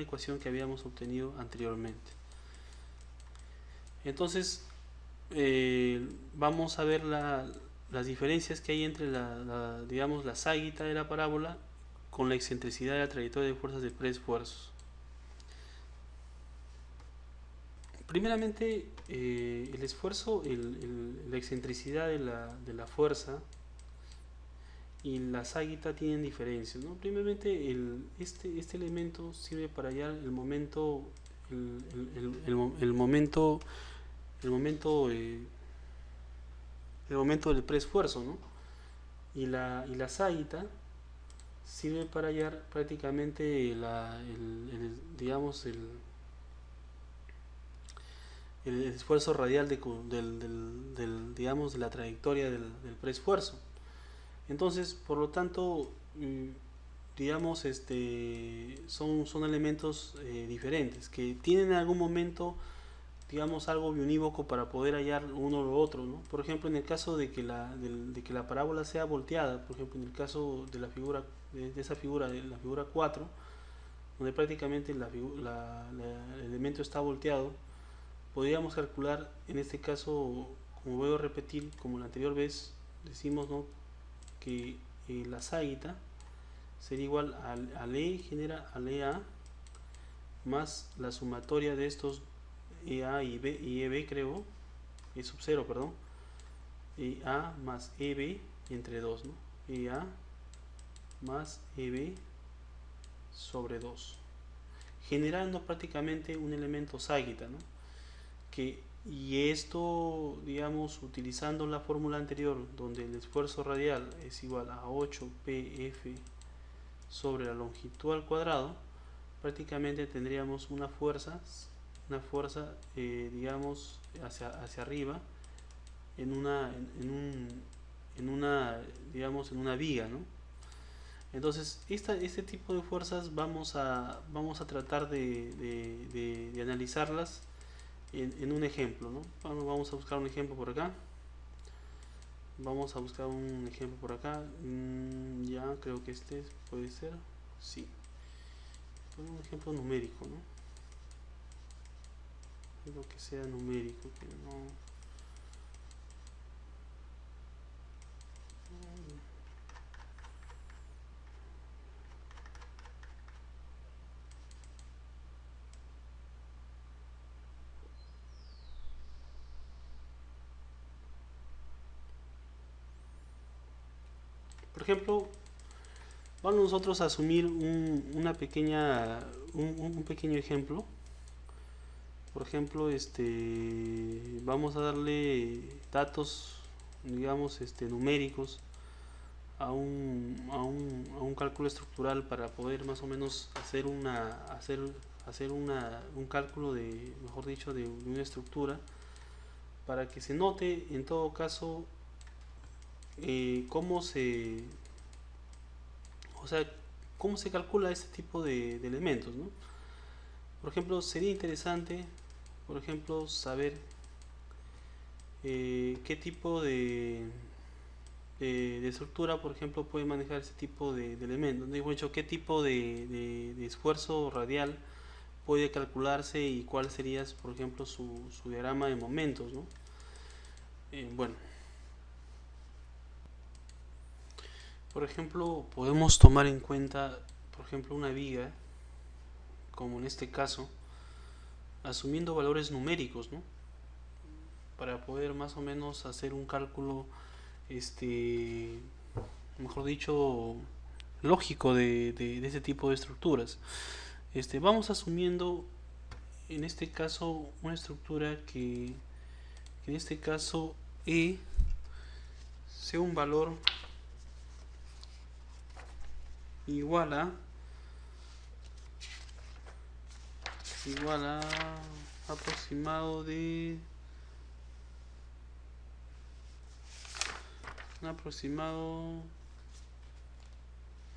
ecuación que habíamos obtenido anteriormente. Entonces, vamos a ver las diferencias que hay entre digamos, la ságita de la parábola con la excentricidad de la trayectoria de fuerzas de preesfuerzos. Primeramente, el esfuerzo, la excentricidad de la fuerza y la ságita tienen diferencias, ¿no? Primeramente, este elemento sirve para hallar el momento del preesfuerzo, ¿no? Y la ságita sirve para hallar prácticamente digamos, el esfuerzo radial digamos, de la trayectoria del preesfuerzo. Entonces, por lo tanto, digamos, son elementos diferentes que tienen en algún momento, digamos, algo biunívoco para poder hallar uno o lo otro, ¿no? Por ejemplo, en el caso de que la parábola sea volteada, por ejemplo, en el caso de la figura, de esa figura, de la figura 4, donde prácticamente el elemento está volteado, podríamos calcular, en este caso, como voy a repetir, como la anterior vez, decimos, ¿no?, que la ságuita sería igual al E genera al EA más la sumatoria de estos EA y EB, creo, E sub 0, perdón, EA más EB entre 2, ¿no? EA más EB sobre 2, generando prácticamente un elemento ságuita, ¿no? Y esto, digamos, utilizando la fórmula anterior, donde el esfuerzo radial es igual a 8pf sobre la longitud al cuadrado, prácticamente tendríamos una fuerza, digamos, hacia arriba, digamos, en una viga, ¿no? Entonces, este tipo de fuerzas vamos a tratar de analizarlas en un ejemplo, ¿no? Vamos a buscar un ejemplo por acá. Vamos a buscar un ejemplo por acá. Ya, creo que este puede ser. Sí. Un ejemplo numérico, ¿no? Algo que sea numérico, que no... Por ejemplo, vamos nosotros a asumir un pequeño ejemplo. Por ejemplo, vamos a darle datos, digamos, numéricos a un cálculo estructural para poder más o menos hacer un cálculo de, mejor dicho, de una estructura, para que se note en todo caso cómo se, o sea, cómo se calcula este tipo de elementos, ¿no? Por ejemplo, sería interesante, por ejemplo, saber qué tipo de estructura, por ejemplo, puede manejar ese tipo de elementos. Digo, hecho, qué tipo de esfuerzo radial puede calcularse y cuál sería, por ejemplo, su diagrama de momentos, ¿no? Bueno, por ejemplo, podemos tomar en cuenta, por ejemplo, una viga, como en este caso, asumiendo valores numéricos, ¿no? Para poder más o menos hacer un cálculo, mejor dicho, lógico de ese tipo de estructuras. Vamos asumiendo en este caso una estructura que en este caso E sea un valor igual a aproximado de un aproximado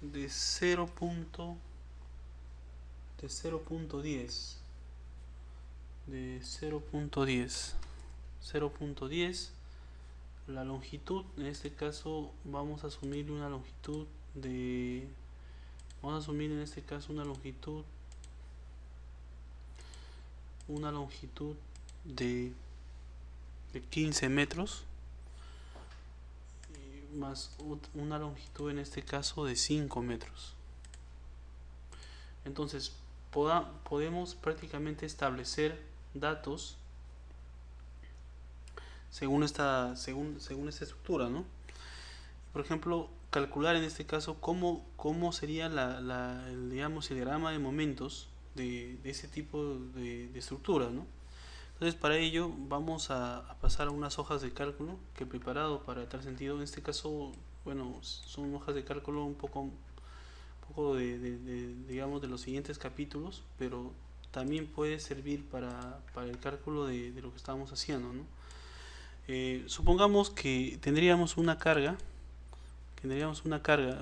de 0.10 de 0.10. La longitud, en este caso vamos a asumir una longitud de, vamos a asumir en este caso una longitud de 15 metros, más una longitud en este caso de 5 metros. Entonces podemos prácticamente establecer datos según esta estructura, ¿no? Por ejemplo, calcular en este caso cómo sería digamos, el diagrama de momentos de ese tipo de estructuras, ¿no? Entonces, para ello vamos a pasar a unas hojas de cálculo que he preparado para tal sentido. En este caso, bueno, son hojas de cálculo un poco digamos, de los siguientes capítulos, pero también puede servir para el cálculo de lo que estamos haciendo, ¿no? Supongamos que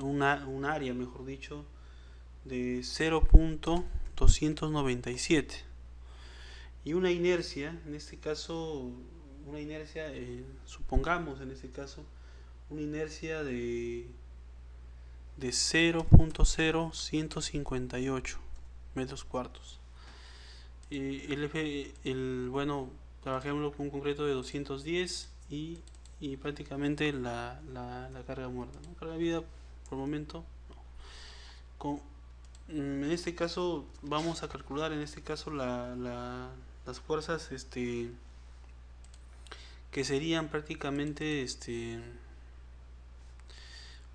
un área, mejor dicho, de 0.297 y una inercia, en este caso, supongamos en este caso, una inercia de 0.0158 metros cuartos. Bueno, trabajémoslo con un concreto de 210 y prácticamente la carga muerta, ¿no? Carga vida por el momento no. En este caso vamos a calcular las fuerzas que serían prácticamente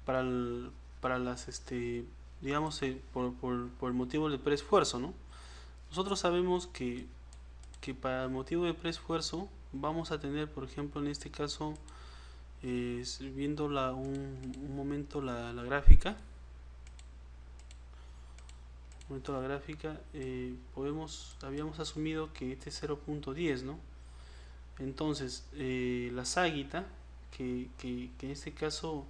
para las digamos por el motivo del preesfuerzo, ¿no? Nosotros sabemos que para el motivo de preesfuerzo vamos a tener, por ejemplo, en este caso, viendo un momento la gráfica, habíamos asumido que este es 0.10, ¿no? Entonces, la ságuita, que en este caso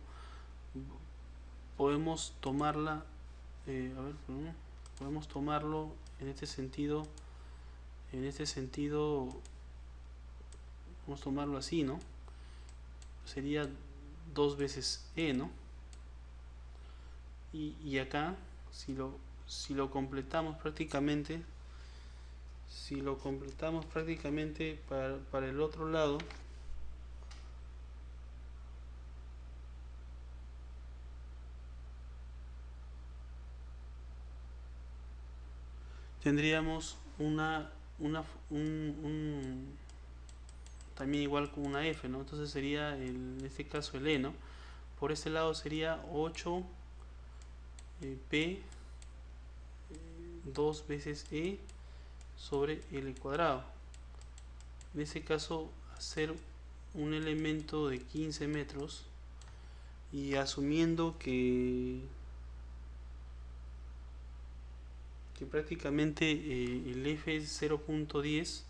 podemos tomarla, podemos tomarlo en este sentido, vamos a tomarlo así, ¿no? Sería 2 veces E, ¿no? Y acá, si lo completamos prácticamente, para el otro lado, tendríamos también igual con una F, ¿no? Entonces sería en este caso el E, ¿no? Por este lado sería 8 P 2 veces E sobre L cuadrado. En este caso, hacer un elemento de 15 metros y asumiendo que prácticamente el F es 0.10,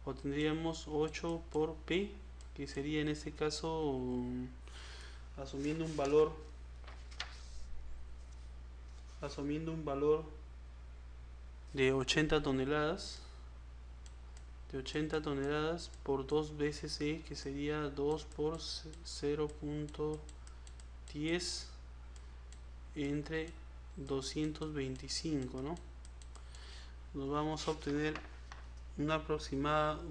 obtendríamos 8 por P, que sería en este caso, asumiendo un valor de 80 toneladas por 2 veces E, que sería 2 por 0.10 entre 225, ¿no? Nos vamos a obtener un aproximado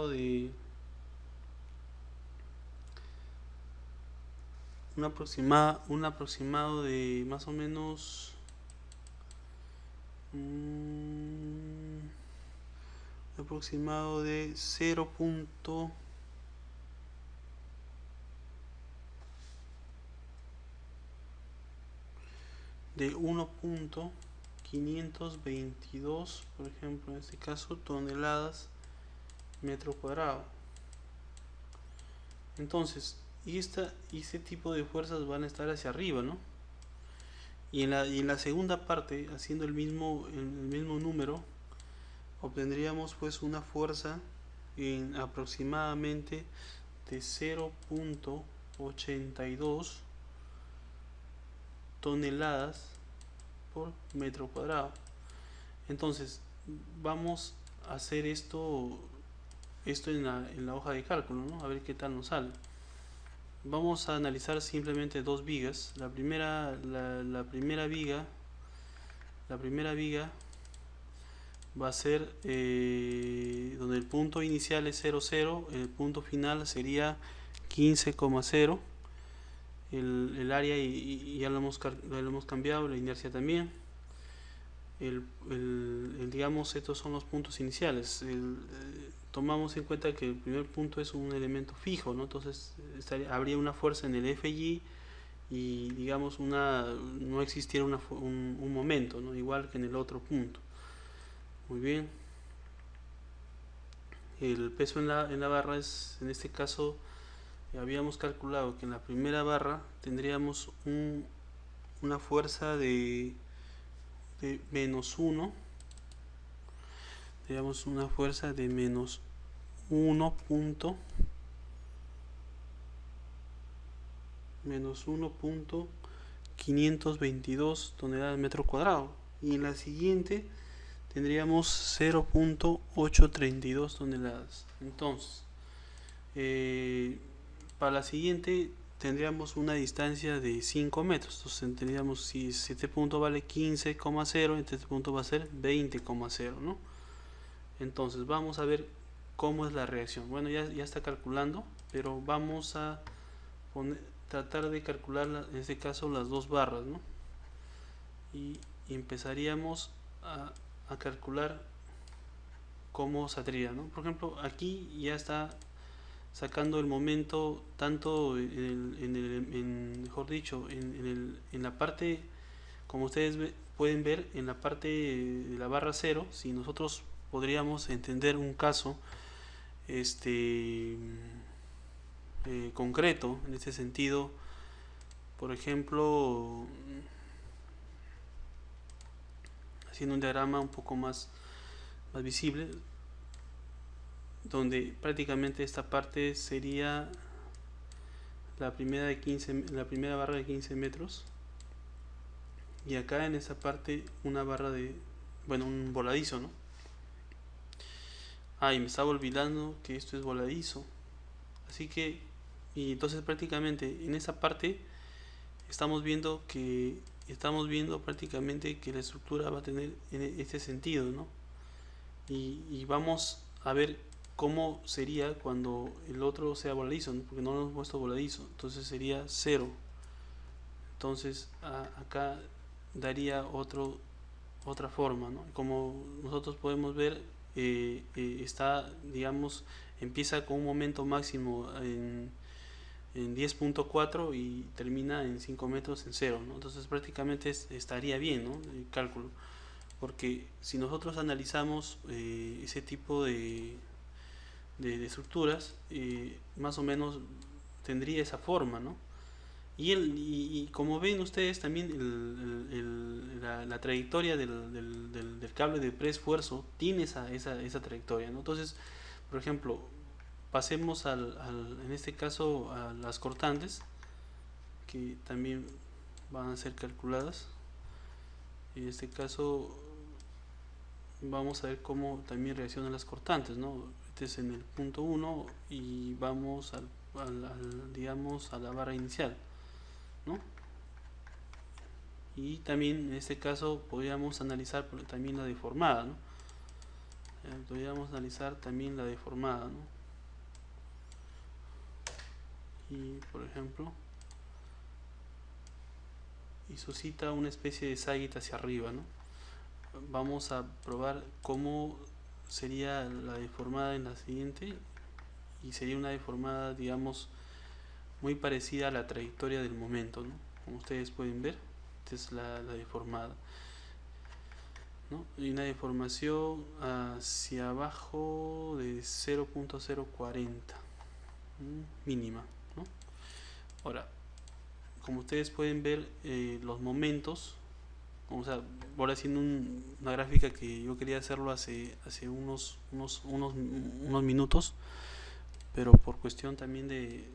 de más o menos un aproximado de 1.522, por ejemplo, en este caso, toneladas metro cuadrado. Entonces, este tipo de fuerzas van a estar hacia arriba, ¿no? Y en la segunda parte, haciendo el mismo número, obtendríamos pues una fuerza en aproximadamente de 0.82 toneladas por metro cuadrado. Entonces vamos a hacer esto en la hoja de cálculo, ¿no? A ver qué tal nos sale. Vamos a analizar simplemente dos vigas. La primera viga va a ser donde el punto inicial es 0,0, el punto final sería 15,0. El área y ya lo hemos cambiado, la inercia también. Digamos, estos son los puntos iniciales. Tomamos en cuenta que el primer punto es un elemento fijo, ¿no? Entonces habría una fuerza en el FY y digamos no existiera un momento, ¿no? Igual que en el otro punto. Muy bien. El peso en la barra es, en este caso, habíamos calculado que en la primera barra tendríamos una fuerza de menos 1 digamos una fuerza de menos 1.522 toneladas metro cuadrado, y en la siguiente tendríamos 0.832 toneladas. Entonces, para la siguiente tendríamos una distancia de 5 metros. Entonces tendríamos, si este punto vale 15,0, este punto va a ser 20,0, ¿no? Entonces vamos a ver cómo es la reacción. Bueno, ya está calculando, pero vamos a tratar de calcular en este caso las dos barras, ¿no? Y empezaríamos a calcular cómo saldría, ¿no? Por ejemplo, aquí ya está sacando el momento tanto mejor dicho, en la parte, como ustedes pueden ver, en la parte de la barra cero. Si nosotros podríamos entender un caso concreto en este sentido, por ejemplo, haciendo un diagrama un poco más visible, donde prácticamente esta parte sería la primera barra de 15 metros, y acá en esa parte una barra de, bueno, un voladizo, ¿no? Y me estaba olvidando que esto es voladizo, así que, y entonces prácticamente en esa parte estamos viendo prácticamente que la estructura va a tener este sentido, ¿no? Y vamos a ver cómo sería cuando el otro sea voladizo, ¿no? Porque no lo hemos puesto voladizo, entonces sería 0. Entonces acá daría otra forma, ¿no? Como nosotros podemos ver, está, digamos, empieza con un momento máximo en 10.4 y termina en 5 metros en 0, ¿no? Entonces prácticamente estaría bien, ¿no?, el cálculo, porque si nosotros analizamos ese tipo de estructuras, más o menos tendría esa forma, ¿no? Y como ven ustedes también, la trayectoria del cable de pre-esfuerzo tiene esa trayectoria, ¿no? Entonces, por ejemplo, pasemos en este caso a las cortantes, que también van a ser calculadas. En este caso vamos a ver cómo también reaccionan las cortantes, ¿no? Este es en el punto 1 y vamos digamos a la barra inicial, ¿no? Y también en este caso podríamos analizar también la deformada, ¿no? Podríamos analizar también la deformada, ¿no? Y por ejemplo, y suscita una especie de saguita hacia arriba, ¿no? Vamos a probar cómo sería la deformada en la siguiente, y sería una deformada, digamos, muy parecida a la trayectoria del momento, ¿no? Como ustedes pueden ver, esta es la deformada, ¿no? Y una deformación hacia abajo de 0.040 mínima, ¿no? Ahora, como ustedes pueden ver, los momentos, o sea, ahora haciendo una gráfica que yo quería hacerlo hace unos minutos, pero por cuestión también de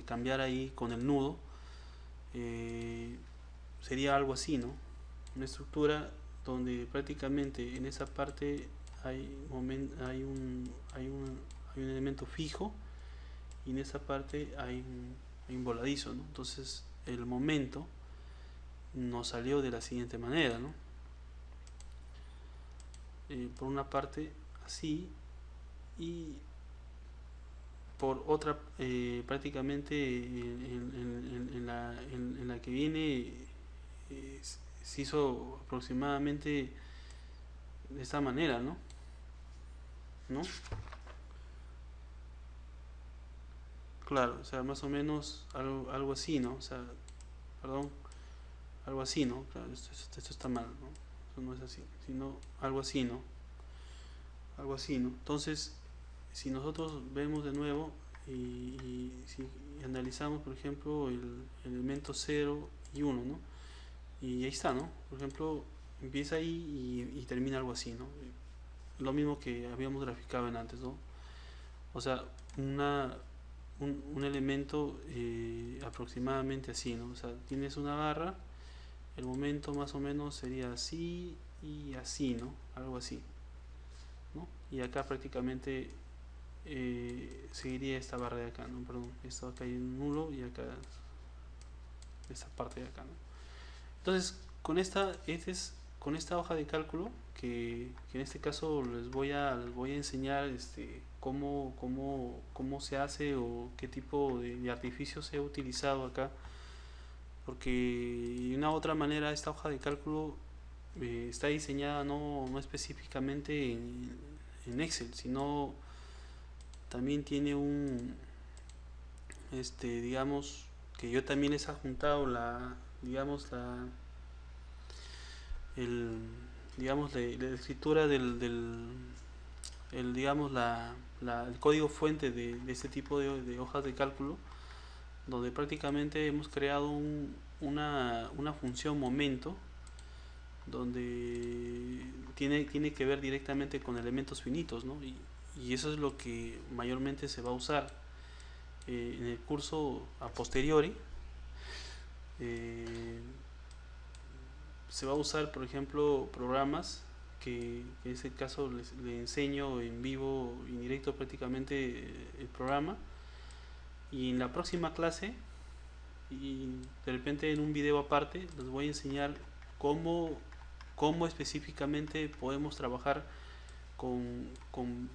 cambiar ahí con el nudo, sería algo así, ¿no? Una estructura donde prácticamente en esa parte hay un elemento fijo, y en esa parte hay un voladizo, ¿no? Entonces el momento nos salió de la siguiente manera, ¿no? Por una parte así, y por otra prácticamente en la que viene, se hizo aproximadamente de esta manera, ¿no? Claro, o sea, más o menos algo así, ¿no? O sea, perdón, algo así, ¿no? Claro, esto está mal, ¿no? Eso no es así, sino algo así, ¿no? Algo así, ¿no? Entonces, si nosotros vemos de nuevo si analizamos, por ejemplo, el elemento 0 y 1, ¿no? Y ahí está, ¿no? Por ejemplo, empieza ahí y termina algo así, ¿no? lo mismo que habíamos graficado en antes, ¿no? O sea, un elemento aproximadamente así, ¿no? O sea, tienes una barra, el momento más o menos sería así y así, ¿no? Algo así, ¿no? Y acá prácticamente seguiría esta barra de acá, ¿no? Perdón, esto acá hay un nulo y acá esta parte de acá, ¿no? Entonces, con esta hoja de cálculo, que en este caso les voy a enseñar cómo se hace o qué tipo de artificio se ha utilizado acá, porque de una u otra manera esta hoja de cálculo está diseñada no específicamente en Excel, sino también tiene digamos, que yo también les he juntado digamos, el, la escritura digamos, el código fuente de este tipo de hojas de cálculo, donde prácticamente hemos creado una función momento, donde tiene que ver directamente con elementos finitos, ¿no? Y eso es lo que mayormente se va a usar en el curso a posteriori. eh, Se va a usar, por ejemplo, programas que en este caso les enseño en vivo y en directo prácticamente el programa, y en la próxima clase y de repente en un video aparte les voy a enseñar cómo específicamente podemos trabajar con, con,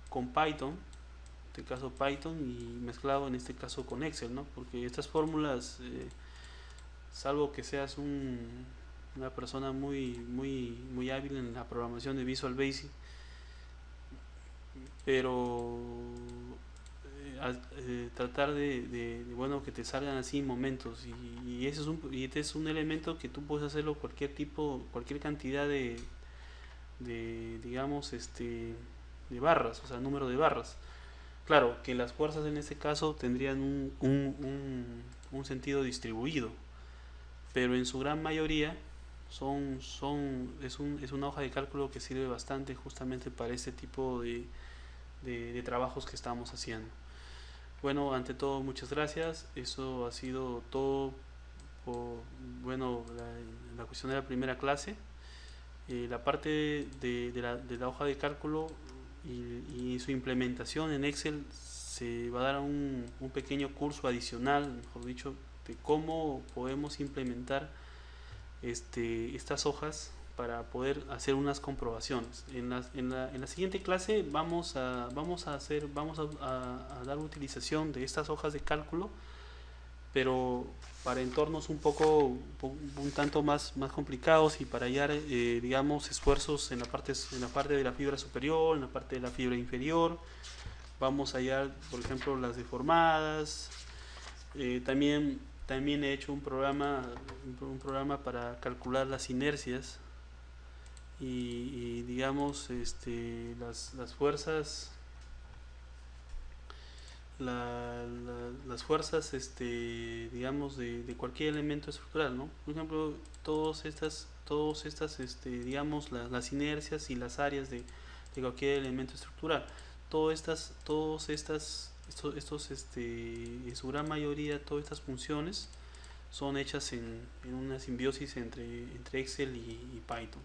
con Python, en este caso Python, y mezclado en este caso con Excel, ¿no? Porque estas fórmulas, salvo que seas una persona muy hábil en la programación de Visual Basic, pero tratar bueno, que te salgan así momentos, y ese es y este es un elemento que tú puedes hacerlo cualquier cantidad digamos, de barras, o sea, número de barras. Claro, que las fuerzas en este caso tendrían un sentido distribuido, pero en su gran mayoría es una hoja de cálculo que sirve bastante justamente para este tipo de trabajos que estamos haciendo. Bueno, ante todo, muchas gracias. Eso ha sido todo por, bueno, la cuestión de la primera clase. La parte de la hoja de cálculo y su implementación en Excel, se va a dar un pequeño curso adicional, mejor dicho, de cómo podemos implementar estas hojas para poder hacer unas comprobaciones. En la siguiente clase vamos a dar utilización de estas hojas de cálculo, pero para entornos un tanto más complicados, y para hallar digamos, esfuerzos en la parte de la fibra superior, en la parte de la fibra inferior. Vamos a hallar, por ejemplo, las deformadas. También he hecho un programa para calcular las inercias y digamos, las fuerzas, las fuerzas, digamos, de cualquier elemento estructural, ¿no? Por ejemplo, todos estas digamos, las inercias y las áreas de cualquier elemento estructural. En su gran mayoría, todas estas funciones son hechas en una simbiosis entre Excel y Python.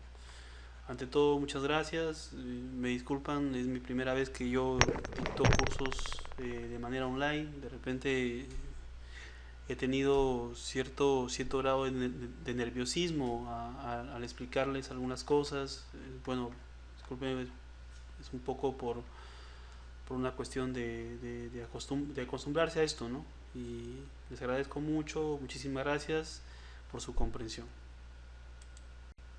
Ante todo, muchas gracias. Me disculpan, es mi primera vez que yo dicto cursos de manera online. De repente he tenido cierto grado de nerviosismo al explicarles algunas cosas. Bueno, disculpen, es un poco por una cuestión de acostumbrarse a esto, ¿no? Y les agradezco mucho, muchísimas gracias por su comprensión.